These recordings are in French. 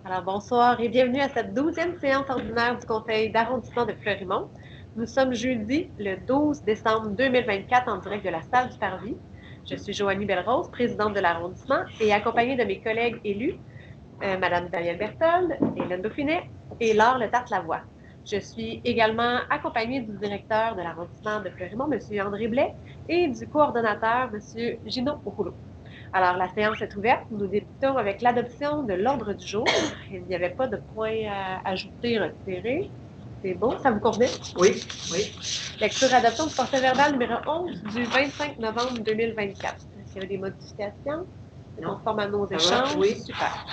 Alors, bonsoir et bienvenue à cette 12e séance ordinaire du Conseil d'arrondissement de Fleurimont. Nous sommes jeudi, le 12 décembre 2024, en direct de la salle du Parvis. Je suis Joanie Belrose, présidente de l'arrondissement, et accompagnée de mes collègues élus, Mme Danielle Berthold, Hélène Dauphinet et Laure Letarte-Lavoie. Je suis également accompagnée du directeur de l'arrondissement de Fleurimont, M. André Blais, et du coordonnateur, M. Gino Okulo. Alors, la séance est ouverte. Nous débutons avec l'adoption de l'ordre du jour. Il n'y avait pas de point à ajouter, retirer. C'est bon, ça vous convenait? Oui, oui. Lecture adoption du procès-verbal numéro 11 du 25 novembre 2024. Est-ce qu'il y avait des modifications? C'est conforme à nos échanges? Oui. Super.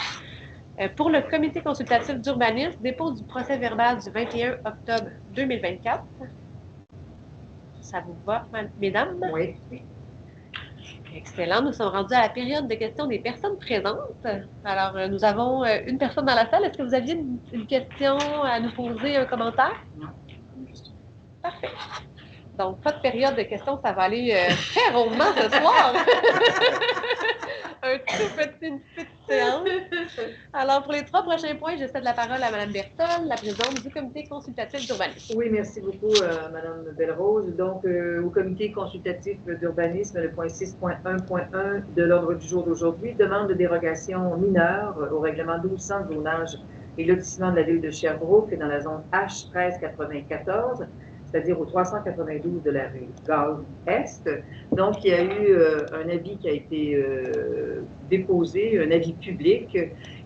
Pour le comité consultatif d'urbanisme, dépôt du procès-verbal du 21 octobre 2024. Ça vous va, mesdames? Oui. Excellent. Nous sommes rendus à la période de questions des personnes présentes. Alors, nous avons une personne dans la salle. Est-ce que vous aviez une question à nous poser, un commentaire? Non. Parfait. Donc, pas de période de questions, ça va aller très rondement ce soir. Une petite séance. Alors, pour les 3 prochains points, je cède la parole à Mme Berthold, la présidente du comité consultatif d'urbanisme. Oui, merci beaucoup, Mme Belrose. Donc, au comité consultatif d'urbanisme, le point 6.1.1 de l'ordre du jour d'aujourd'hui, demande de dérogation mineure au règlement 1200 de zonage et lotissement de la ville de Sherbrooke dans la zone H 1394, c'est-à-dire au 392 de la rue Gaulle-Est. Donc, il y a eu un avis qui a été déposé, un avis public,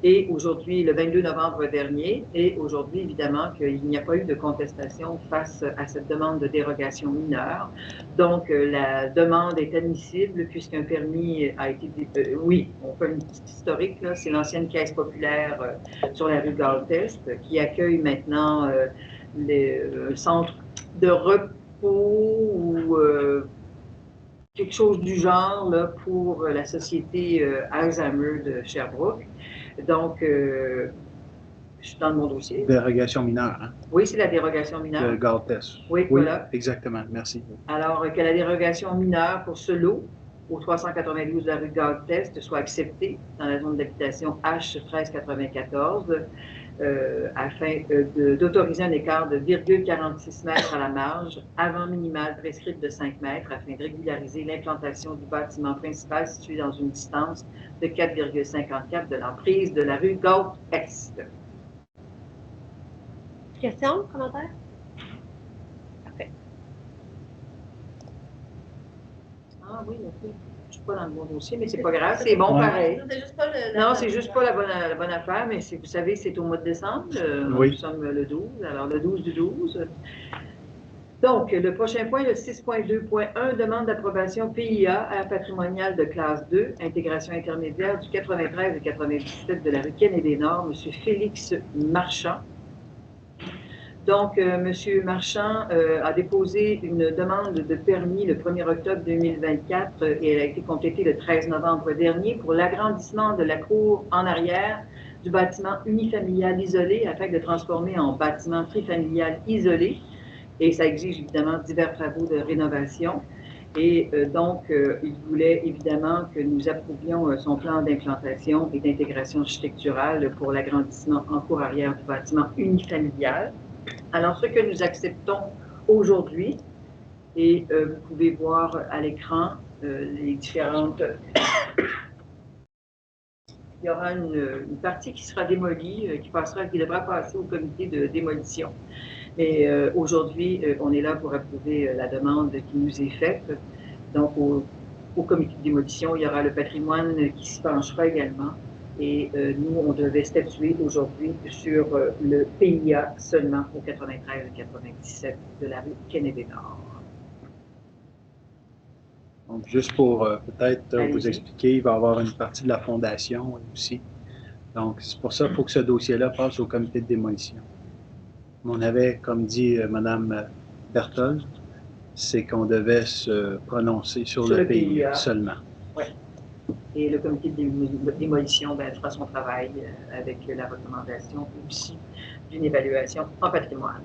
et aujourd'hui, le 22 novembre dernier, et aujourd'hui, évidemment, qu'il n'y a pas eu de contestation face à cette demande de dérogation mineure. Donc, la demande est admissible puisqu'un permis a été... oui, on fait une petite historique, là, c'est l'ancienne caisse populaire sur la rue Gaulle-Est qui accueille maintenant le centre de repos ou quelque chose du genre là, pour la société Alzheimer de Sherbrooke. Donc, je suis dans mon dossier. Dérogation mineure, hein? Oui, c'est la dérogation mineure. De Gaulle-Est. Oui, voilà. Exactement, merci. Alors, que la dérogation mineure pour ce lot, au 392 de la rue Gaulle-Est, soit acceptée dans la zone d'habitation H 1394, afin d'autoriser un écart de 0,46 mètres à la marge, avant minimale prescrite de 5 mètres, afin de régulariser l'implantation du bâtiment principal situé dans une distance de 4,54 de l'emprise de la rue Gaulle-Est. Questions, commentaires? Parfait. Ah oui, ok. Je ne suis pas dans le bon dossier, mais c'est pas grave, c'est bon pareil. C'est juste pas non, c'est juste pas la bonne affaire, mais vous savez, c'est au mois de décembre. Oui. Nous sommes le 12, alors le 12 du 12. Donc, le prochain point, le 6.2.1, demande d'approbation PIA à patrimonial de classe 2, intégration intermédiaire du 93 et 97 de la rue Kennedy-Nord, M. Félix Marchand. Donc, M. Marchand a déposé une demande de permis le 1er octobre 2024 et elle a été complétée le 13 novembre dernier pour l'agrandissement de la cour en arrière du bâtiment unifamilial isolé afin de le transformer en bâtiment trifamilial isolé. Et ça exige évidemment divers travaux de rénovation. Et donc, il voulait évidemment que nous approuvions son plan d'implantation et d'intégration architecturale pour l'agrandissement en cour arrière du bâtiment unifamilial. Alors, ce que nous acceptons aujourd'hui, et vous pouvez voir à l'écran les différentes... Il y aura une partie qui sera démolie, qui devra passer au comité de démolition. Mais aujourd'hui, on est là pour approuver la demande qui nous est faite. Donc, au comité de démolition, il y aura le patrimoine qui s'y penchera également. Et nous, on devait statuer aujourd'hui sur le PIA seulement au 93 et 97 de la rue Kennedy-Nord. Donc, juste pour peut-être vous expliquer, il va y avoir une partie de la fondation aussi. Donc, c'est pour ça qu'il faut que ce dossier-là passe au comité de démolition. On avait, comme dit Mme Berthold, c'est qu'on devait se prononcer sur le PIA seulement. Oui. Et le comité de démolition fera son travail avec la recommandation aussi d'une évaluation en patrimoine.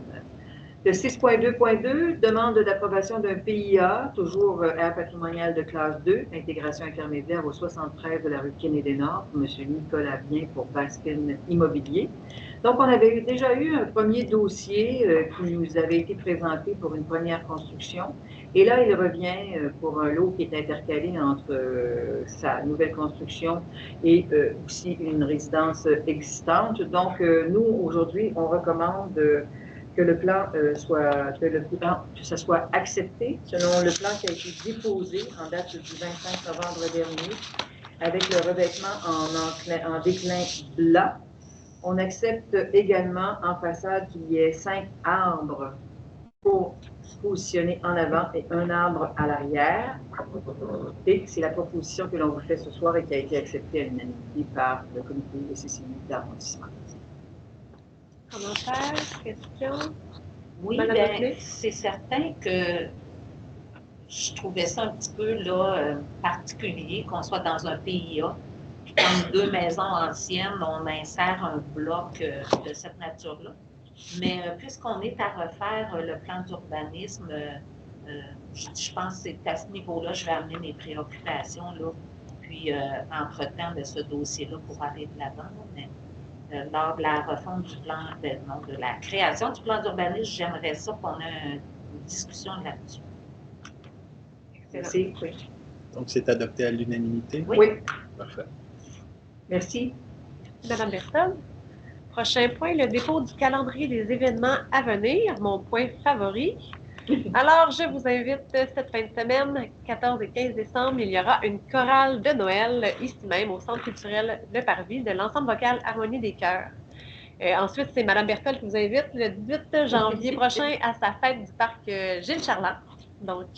Le 6.2.2, demande d'approbation d'un PIA, toujours aire patrimoniale de classe 2, intégration intermédiaire au 73 de la rue Kennedy-Nord, pour M. Nicolas Bien pour Baskin Immobilier. Donc, on avait déjà eu un premier dossier qui nous avait été présenté pour une première construction. Et là, il revient pour un lot qui est intercalé entre sa nouvelle construction et aussi une résidence existante. Donc, nous, aujourd'hui, on recommande que le plan que ça soit accepté selon le plan qui a été déposé en date du 25 novembre dernier avec le revêtement en déclin blanc. On accepte également en façade qu'il y ait 5 arbres pour se positionner en avant et un arbre à l'arrière. Et c'est la proposition que l'on vous fait ce soir et qui a été acceptée à l'unanimité par le comité de CCI d'arrondissement. Commentaires, questions? Oui, bien, c'est certain que je trouvais ça un petit peu là, particulier qu'on soit dans un PIA, puis comme 2 maisons anciennes, on insère un bloc de cette nature-là. Mais puisqu'on est à refaire le plan d'urbanisme, je pense que c'est à ce niveau-là je vais amener mes préoccupations, là, puis entre-temps de ce dossier-là pour aller de l'avant. Mais lors de la refonte du plan, de la création du plan d'urbanisme, j'aimerais ça qu'on ait une discussion là-dessus. Merci. Oui. Donc, c'est adopté à l'unanimité? Oui. Parfait. Merci. Madame Berthold. Prochain point, le dépôt du calendrier des événements à venir, mon point favori. Alors, je vous invite cette fin de semaine, 14 et 15 décembre, il y aura une chorale de Noël ici même au Centre culturel de Parvis de l'ensemble vocal Harmonie des Chœurs. Ensuite, c'est Madame Berthold qui vous invite le 18 janvier prochain à sa fête du parc Gilles Charland. Donc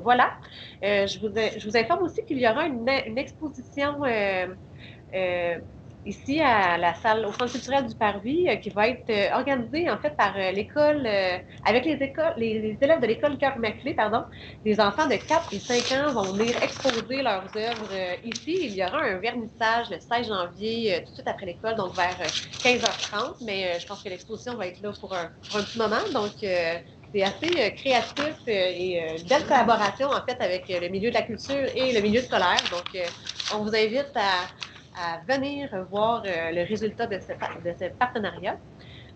voilà. Je vous informe aussi qu'il y aura une exposition ici à la salle, au Centre culturel du Parvis, qui va être organisée en fait par l'école, avec les élèves de l'école Cœur-Maclé, pardon. Les enfants de 4 et 5 ans vont venir exposer leurs œuvres ici. Il y aura un vernissage le 16 janvier, tout de suite après l'école, donc vers 15h30. Mais je pense que l'exposition va être là pour un petit moment. Donc, c'est assez créatif et une belle collaboration en fait avec le milieu de la culture et le milieu scolaire. Donc, on vous invite à venir voir le résultat de ce partenariat.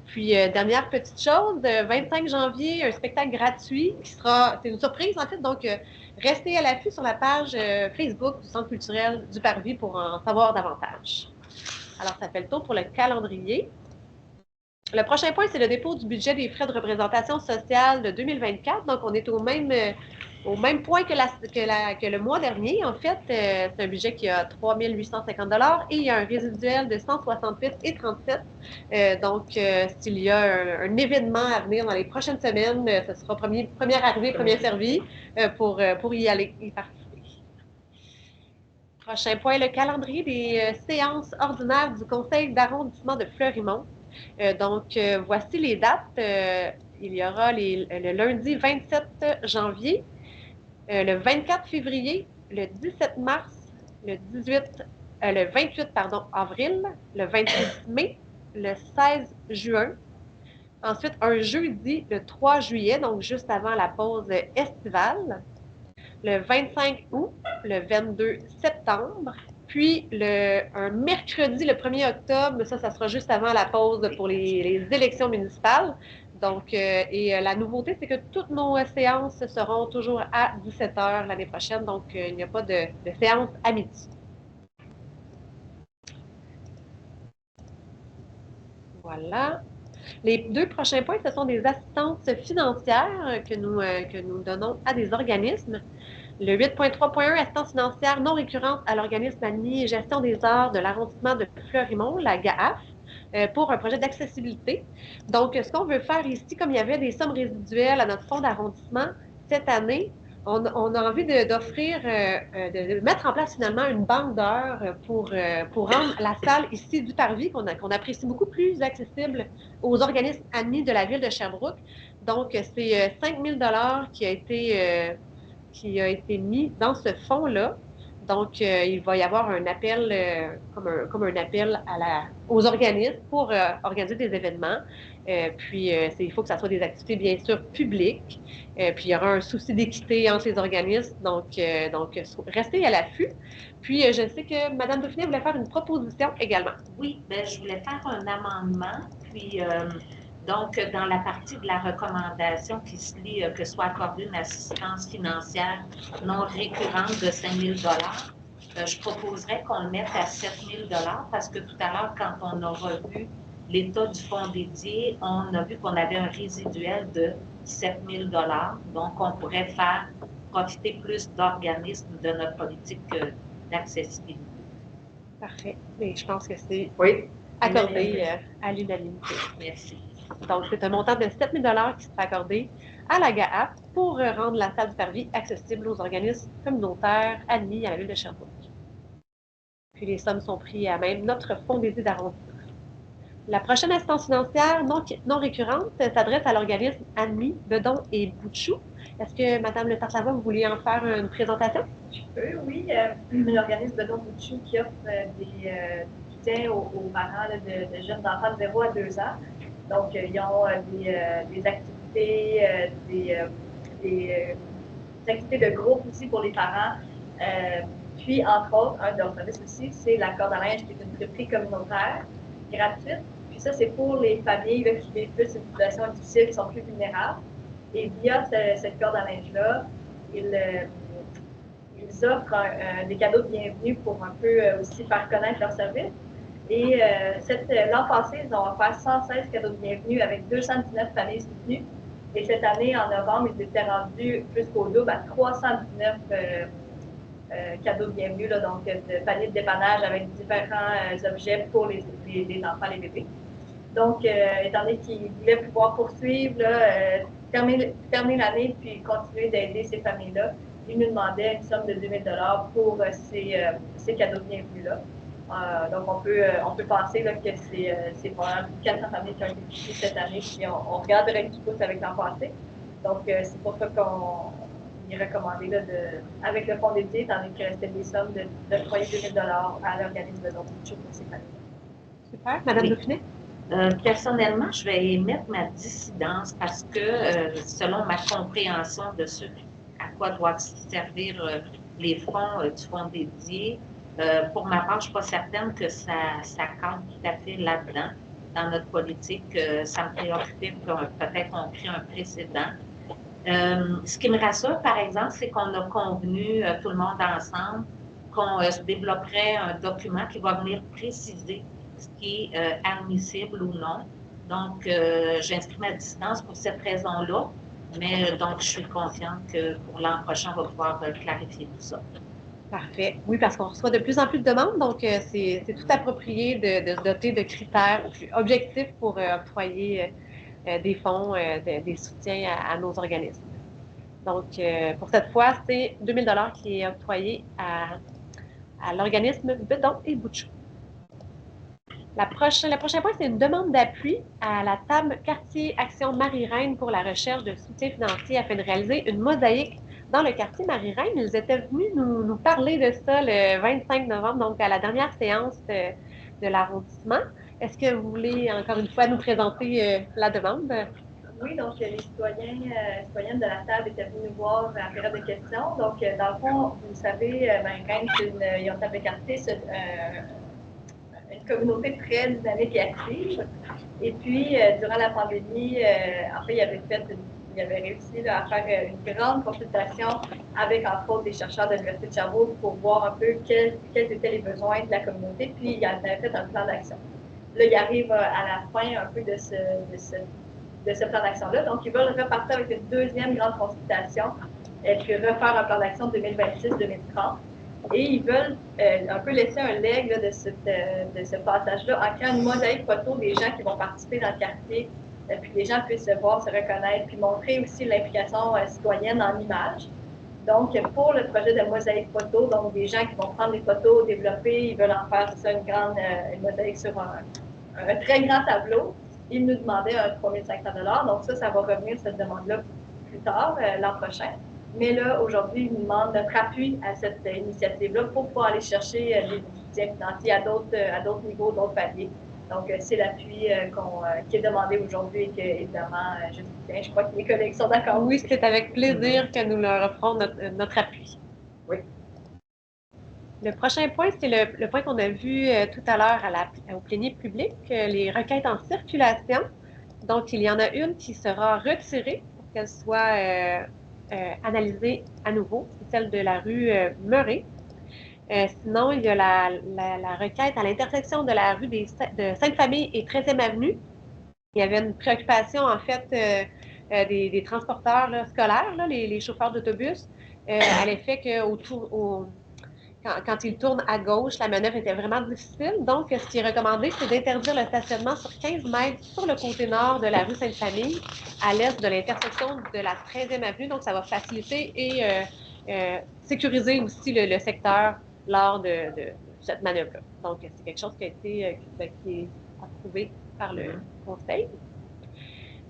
Puis, dernière petite chose, 25 janvier, un spectacle gratuit qui sera, c'est une surprise en fait, donc restez à l'affût sur la page Facebook du Centre culturel du Parvis pour en savoir davantage. Alors, ça fait le tour pour le calendrier. Le prochain point, c'est le dépôt du budget des frais de représentation sociale de 2024. Donc, on est au même point que le mois dernier. En fait, c'est un budget qui a 3 850 $ et il y a un résiduel de 168,37 $. Donc, s'il y a un événement à venir dans les prochaines semaines, ce sera première arrivée, premier servi pour y participer. Prochain point, le calendrier des séances ordinaires du Conseil d'arrondissement de Fleurimont. Voici les dates. Il y aura le lundi 27 janvier, le 24 février, le 17 mars, le 28 avril, le 26 mai, le 16 juin. Ensuite, un jeudi, le 3 juillet, donc juste avant la pause estivale. Le 25 août, le 22 septembre. Puis, un mercredi, le 1er octobre, ça sera juste avant la pause pour les élections municipales. Donc, la nouveauté, c'est que toutes nos séances seront toujours à 17h l'année prochaine. Donc, il n'y a pas de séance à midi. Voilà. Les 2 prochains points, ce sont des assistances financières que nous donnons à des organismes. Le 8.3.1, assistance financière non récurrente à l'organisme admis et gestion des arts de l'arrondissement de Fleurimont, la GAAF, pour un projet d'accessibilité. Donc, ce qu'on veut faire ici, comme il y avait des sommes résiduelles à notre fonds d'arrondissement, cette année, on a envie d'offrir, de mettre en place finalement une banque d'heures pour rendre la salle ici du Parvis, qu'on apprécie beaucoup, plus accessible aux organismes admis de la ville de Sherbrooke. Donc, c'est 5 000 $ qui a été mis dans ce fonds-là. Donc, il va y avoir un appel, comme un appel aux organismes pour organiser des événements. Il faut que ça soit des activités, bien sûr, publiques. Puis, il y aura un souci d'équité entre les organismes. Donc, restez à l'affût. Puis, je sais que Mme Dauphiné voulait faire une proposition également. Oui, bien, je voulais faire un amendement. Puis, donc, dans la partie de la recommandation qui se lit que soit accordée une assistance financière non récurrente de 5 000 je proposerais qu'on le mette à 7 000 parce que tout à l'heure, quand on a revu l'état du fonds dédié, on a vu qu'on avait un résiduel de 7 000 donc on pourrait faire profiter plus d'organismes de notre politique d'accessibilité. Parfait. Mais je pense que c'est accordé à l'unanimité. Merci. Donc, c'est un montant de 7 000 qui sera accordé à la GAAP pour rendre la salle du Parvis accessible aux organismes communautaires admis à la ville de Sherbrooke. Puis les sommes sont prises à même notre fonds dédié d'arrondissement. La prochaine assistance financière non récurrente s'adresse à l'organisme admis Bedon et Boutchou. Est-ce que, Mme Le Tartavois, vous vouliez en faire une présentation? Je peux, oui. L'organisme Bedon Boutchou qui offre des soutiens aux parents de jeunes enfants de 0 à 2 ans. Donc, ils ont des activités, des activités de groupe aussi pour les parents. Puis, entre autres, un de leurs services aussi, c'est la corde à linge qui est une friperie communautaire gratuite. Puis ça, c'est pour les familles là, qui vivent plus une situation difficile, qui sont plus vulnérables. Et via cette corde à linge-là, ils offrent des cadeaux de bienvenue pour un peu aussi faire connaître leur service. Et l'an passé, ils ont offert 116 cadeaux de bienvenue avec 219 familles soutenues. Et cette année, en novembre, ils étaient rendus jusqu'au double à 319 cadeaux de bienvenue, là, donc de paniers de dépannage avec différents objets pour les enfants, les bébés. Donc, étant donné qu'ils voulaient pouvoir poursuivre, là, terminer l'année puis continuer d'aider ces familles-là, ils nous demandaient une somme de 2 000 $ pour ces cadeaux de bienvenue-là. Donc, on peut penser là, que c'est probablement 400 familles qui ont été touchées cette année, puis on regarderait qui pousse avec l'an passé. Donc, c'est pour ça qu'on est recommandé là, avec le fonds dédié, étant donné qu'il restait des sommes d'octroyer 2 000 $ à l'organisme de Boutchou pour ces familles. Super. Mme Dauphiné? Personnellement, je vais émettre ma dissidence parce que, selon ma compréhension de ce à quoi doivent servir les fonds du fonds dédié, pour ma part, je ne suis pas certaine que ça cadre tout à fait là-dedans, dans notre politique. Ça me préoccupait peut-être qu'on crée un précédent. Ce qui me rassure, par exemple, c'est qu'on a convenu, tout le monde ensemble, qu'on se développerait un document qui va venir préciser ce qui est admissible ou non. Donc, j'inscris ma distance pour cette raison-là, mais donc je suis confiante que pour l'an prochain, on va pouvoir clarifier tout ça. Parfait. Oui, parce qu'on reçoit de plus en plus de demandes, donc c'est tout approprié de se doter de critères objectifs pour octroyer des fonds, des soutiens à nos organismes. Donc, pour cette fois, c'est 2 000 $ qui est octroyé à l'organisme Bedon et Boutchou. Le prochain point, c'est une demande d'appui à la table Quartier Action Marie-Reine pour la recherche de soutien financier afin de réaliser une mosaïque dans le quartier Marie-Reine. Ils étaient venus nous parler de ça le 25 novembre, donc à la dernière séance de l'arrondissement. Est-ce que vous voulez encore une fois nous présenter la demande? Oui, donc les citoyennes de la table étaient venus nous voir en période de questions. Donc, dans le fond, vous savez, Marie-Reine, ils ont table quartier, une communauté très dynamique et active. Et puis, durant la pandémie, en fait, il avait réussi là, à faire une grande consultation avec, entre autres, des chercheurs de l'Université de Sherbrooke pour voir un peu quels étaient les besoins de la communauté. Puis, il avait fait un plan d'action. Là, il arrive à la fin un peu de ce plan d'action-là. Donc, ils veulent repartir avec une deuxième grande consultation et puis refaire un plan d'action 2026-2030. Et ils veulent un peu laisser un legs là, de ce passage-là en créant une mosaïque photo des gens qui vont participer dans le quartier, puis les gens puissent se voir, se reconnaître, puis montrer aussi l'implication citoyenne en images. Donc, pour le projet de mosaïque photo, donc des gens qui vont prendre des photos, développer, ils veulent en faire une mosaïque sur un très grand tableau. Ils nous demandaient 3 500 $. Donc, ça va revenir, cette demande-là, plus tard, l'an prochain. Mais là, aujourd'hui, ils nous demandent notre appui à cette initiative-là pour pouvoir aller chercher des soutiens financiers à d'autres niveaux, d'autres paliers. Donc, c'est l'appui qui est demandé aujourd'hui et que, évidemment, je crois que mes collègues sont d'accord. Oui, c'est avec plaisir que nous leur offrons notre appui. Oui. Le prochain point, c'est le point qu'on a vu tout à l'heure au plénier public, les requêtes en circulation. Donc, il y en a une qui sera retirée pour qu'elle soit analysée à nouveau. C'est celle de la rue Murray. Sinon, il y a la requête à l'intersection de la rue de Sainte-Famille et 13e Avenue. Il y avait une préoccupation, en fait, des transporteurs là, scolaires, là, les chauffeurs d'autobus, à l'effet que quand ils tournent à gauche, la manœuvre était vraiment difficile. Donc, ce qui est recommandé, c'est d'interdire le stationnement sur 15 mètres sur le côté nord de la rue Sainte-Famille, à l'est de l'intersection de la 13e Avenue. Donc, ça va faciliter et sécuriser aussi le secteur lors de cette manœuvre-là. Donc, c'est quelque chose qui est approuvé par le Conseil.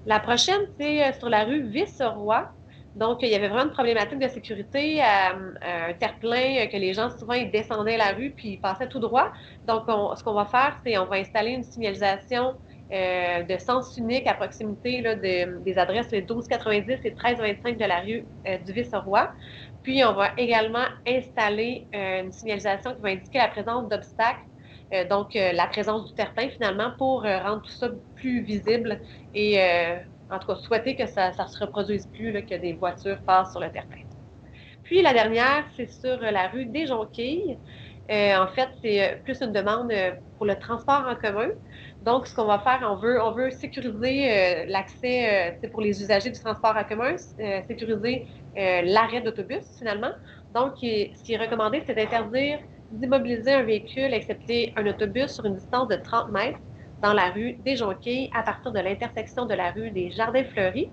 La prochaine, c'est sur la rue Vice-Roi. Donc, il y avait vraiment une problématique de sécurité, un terre-plein, que les gens, souvent, ils descendaient la rue puis ils passaient tout droit. Donc, ce qu'on va faire, c'est on va installer une signalisation de sens unique à proximité là, des adresses 1290 et 1325 de la rue du Vice-Roi. Puis, on va également installer une signalisation qui va indiquer la présence d'obstacles, donc la présence du terre-plein, finalement, pour rendre tout ça plus visible et en tout cas, souhaiter que ça ne se reproduise plus, là, que des voitures passent sur le terre-plein. Puis la dernière, c'est sur la rue des Jonquilles. En fait, c'est plus une demande pour le transport en commun. Donc, ce qu'on va faire, on veut sécuriser l'accès pour les usagers du transport en commun, sécuriser l'arrêt d'autobus, finalement. Donc, ce qui est recommandé, c'est d'interdire d'immobiliser un véhicule, excepté un autobus, sur une distance de 30 mètres dans la rue des Jonquilles à partir de l'intersection de la rue des Jardins Fleuris.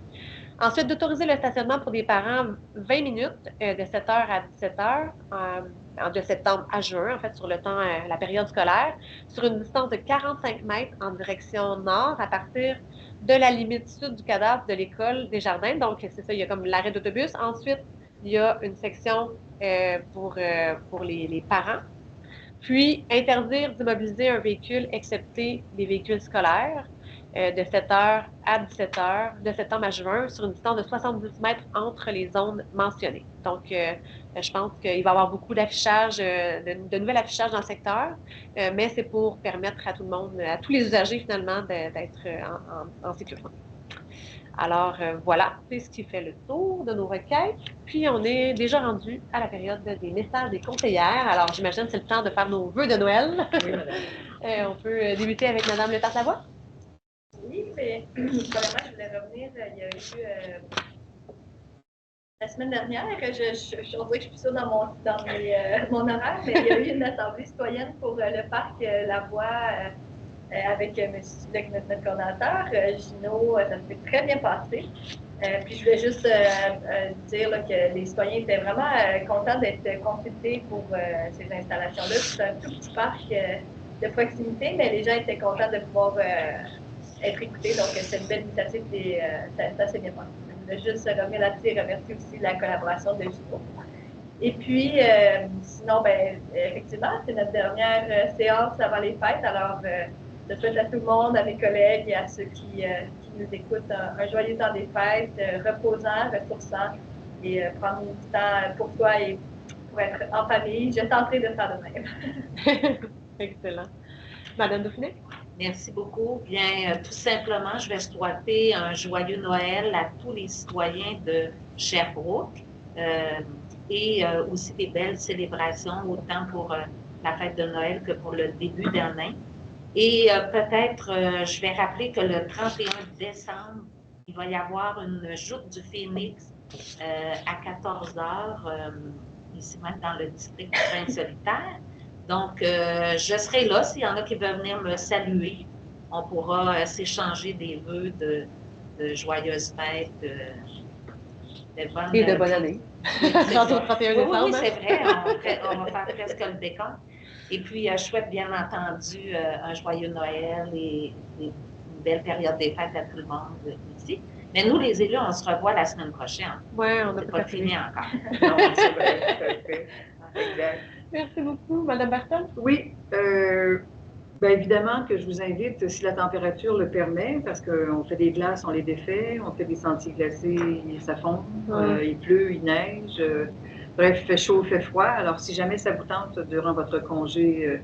Ensuite, d'autoriser le stationnement pour des parents 20 minutes de 7h à 17h de septembre à juin, en fait, sur le temps, la période scolaire, sur une distance de 45 mètres en direction nord à partir de la limite sud du cadastre de l'école des Jardins. Donc, c'est ça, il y a comme l'arrêt d'autobus. Ensuite, il y a une section pour les parents. Puis, interdire d'immobiliser un véhicule excepté les véhicules scolaires de 7h à 17h, de septembre à juin, sur une distance de 70 mètres entre les zones mentionnées. Donc, je pense qu'il va y avoir beaucoup d'affichage, de nouvel affichage dans le secteur, mais c'est pour permettre à tout le monde, à tous les usagers finalement, d'être en sécurité. Alors, voilà, c'est ce qui fait le tour de nos requêtes. Puis, on est déjà rendu à la période des messages des conseillères. Alors, j'imagine que c'est le temps de faire nos vœux de Noël. Oui, madame. On peut débuter avec Mme Letarte-Lavoie. Oui, mais premièrement, je voulais revenir. Il y a eu la semaine dernière, on dirait que je suis plus sûre dans mon horaire, mais il y a eu une assemblée citoyenne pour le parc La Voie avec notre coordonnateur, Gino. Ça s'est très bien passé. Puis je voulais juste dire là, que les citoyens étaient vraiment contents d'être consultés pour ces installations-là. C'est un tout petit parc de proximité, mais les gens étaient contents de pouvoir être écoutés. Donc, c'est une belle initiative et ça s'est bien passé. Je voulais juste revenir là-dessus et remercier aussi la collaboration de Gino. Et puis, sinon, effectivement, c'est notre dernière séance avant les fêtes. Alors, je souhaite à tout le monde, à mes collègues et à ceux qui nous écoutent un joyeux temps des fêtes, reposant, ressourçant et prendre du temps pour soi et pour être en famille. Je tenterai de faire de même. Excellent. Madame Dauphiné? Merci beaucoup. Bien, tout simplement, je vais souhaiter un joyeux Noël à tous les citoyens de Sherbrooke et aussi des belles célébrations, autant pour la fête de Noël que pour le début d'année. Et peut-être, je vais rappeler que le 31 décembre, il va y avoir une joute du Phénix à 14h, ici même dans le district du Saint-Solitaire. Donc, je serai là. S'il y en a qui veulent venir me saluer, on pourra s'échanger des vœux de joyeuses fêtes, de bonnes... Et de bonne année. Rentre au 31 décembre. Oui, c'est vrai. On va faire presque le décompte. Et puis, je souhaite bien entendu un joyeux Noël et une belle période des fêtes à tout le monde ici. Mais nous, les élus, on se revoit la semaine prochaine. Oui, on n'a pas fini encore. Non, c'est vrai, tout à fait. Exact. Merci beaucoup. Madame Barton? Oui, Bien évidemment que je vous invite, si la température le permet, parce qu'on fait des glaces, on les défait, on fait des sentiers glacés, ça fond, il pleut, il neige. Bref, il fait chaud, il fait froid. Alors, si jamais ça vous tente, durant votre congé,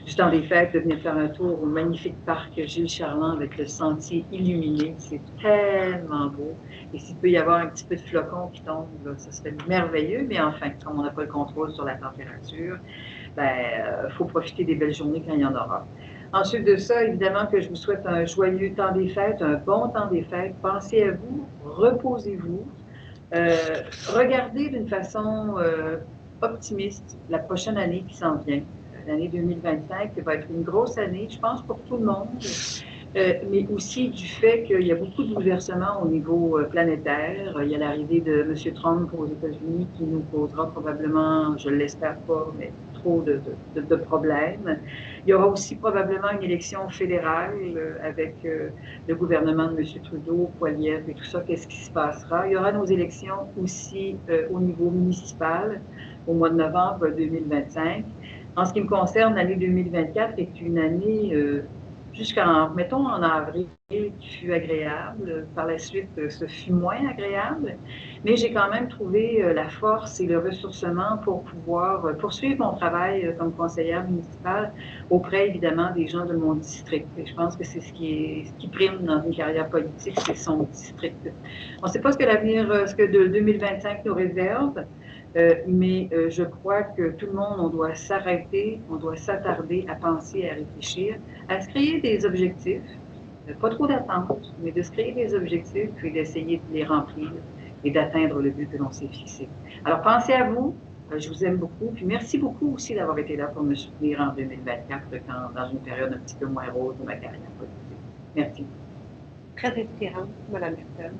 juste dans les fêtes, de venir faire un tour au magnifique parc Gilles Charland avec le sentier illuminé, c'est tellement beau. Et s'il peut y avoir un petit peu de flocons qui tombent, là, ça serait merveilleux. Mais enfin, comme on n'a pas le contrôle sur la température, il faut profiter des belles journées quand il y en aura. Ensuite de ça, évidemment que je vous souhaite un joyeux temps des fêtes, un bon temps des fêtes. Pensez à vous, reposez-vous. Regardez d'une façon optimiste la prochaine année qui s'en vient. L'année 2025 qui va être une grosse année, je pense, pour tout le monde, mais aussi du fait qu'il y a beaucoup de bouleversements au niveau planétaire. Il y a l'arrivée de M. Trump aux États-Unis qui nous causera probablement, je ne l'espère pas, mais trop de problèmes. Il y aura aussi probablement une élection fédérale avec le gouvernement de M. Trudeau, Poilievre et tout ça. Qu'est-ce qui se passera? Il y aura nos élections aussi au niveau municipal au mois de novembre 2025. En ce qui me concerne, l'année 2024 est une année mettons, en avril, qui fut agréable. Par la suite, ce fut moins agréable. Mais j'ai quand même trouvé la force et le ressourcement pour pouvoir poursuivre mon travail comme conseillère municipale auprès, évidemment, des gens de mon district. Et je pense que c'est ce qui prime dans une carrière politique, c'est son district. On ne sait pas ce que 2025 nous réserve. Mais je crois que tout le monde, on doit s'arrêter, on doit s'attarder à penser, à réfléchir, à se créer des objectifs, pas trop d'attentes, mais de se créer des objectifs et d'essayer de les remplir et d'atteindre le but que l'on s'est fixé. Alors, pensez à vous, je vous aime beaucoup, puis merci beaucoup aussi d'avoir été là pour me soutenir en 2024 dans une période un petit peu moins rose de ma carrière politique. Merci. Très inspirante, Mme Hilton.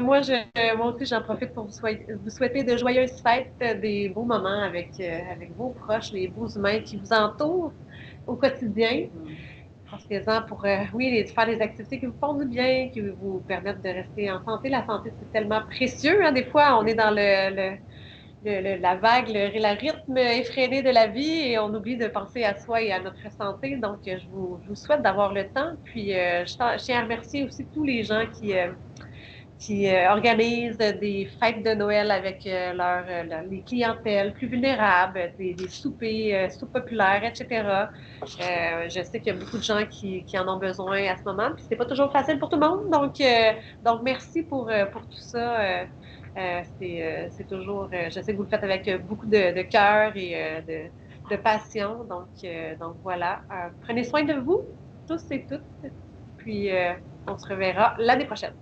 Moi aussi, j'en profite pour vous souhaiter de joyeuses fêtes, des beaux moments avec vos proches, les beaux humains qui vous entourent au quotidien. Profitez-en pour, faire des activités qui vous font du bien, qui vous permettent de rester en santé. La santé, c'est tellement précieux. Hein? Des fois, on est dans la vague, le rythme effréné de la vie et on oublie de penser à soi et à notre santé. Donc, je vous souhaite d'avoir le temps. Puis, je tiens à remercier aussi tous les gens qui organisent des fêtes de Noël avec les clientèles plus vulnérables, des soupers sous-populaires, etc. Je sais qu'il y a beaucoup de gens qui en ont besoin à ce moment, puis c'est pas toujours facile pour tout le monde. Donc merci pour tout ça. C'est toujours, je sais que vous le faites avec beaucoup de cœur et de passion. Donc voilà. Prenez soin de vous, tous et toutes. Puis on se reverra l'année prochaine.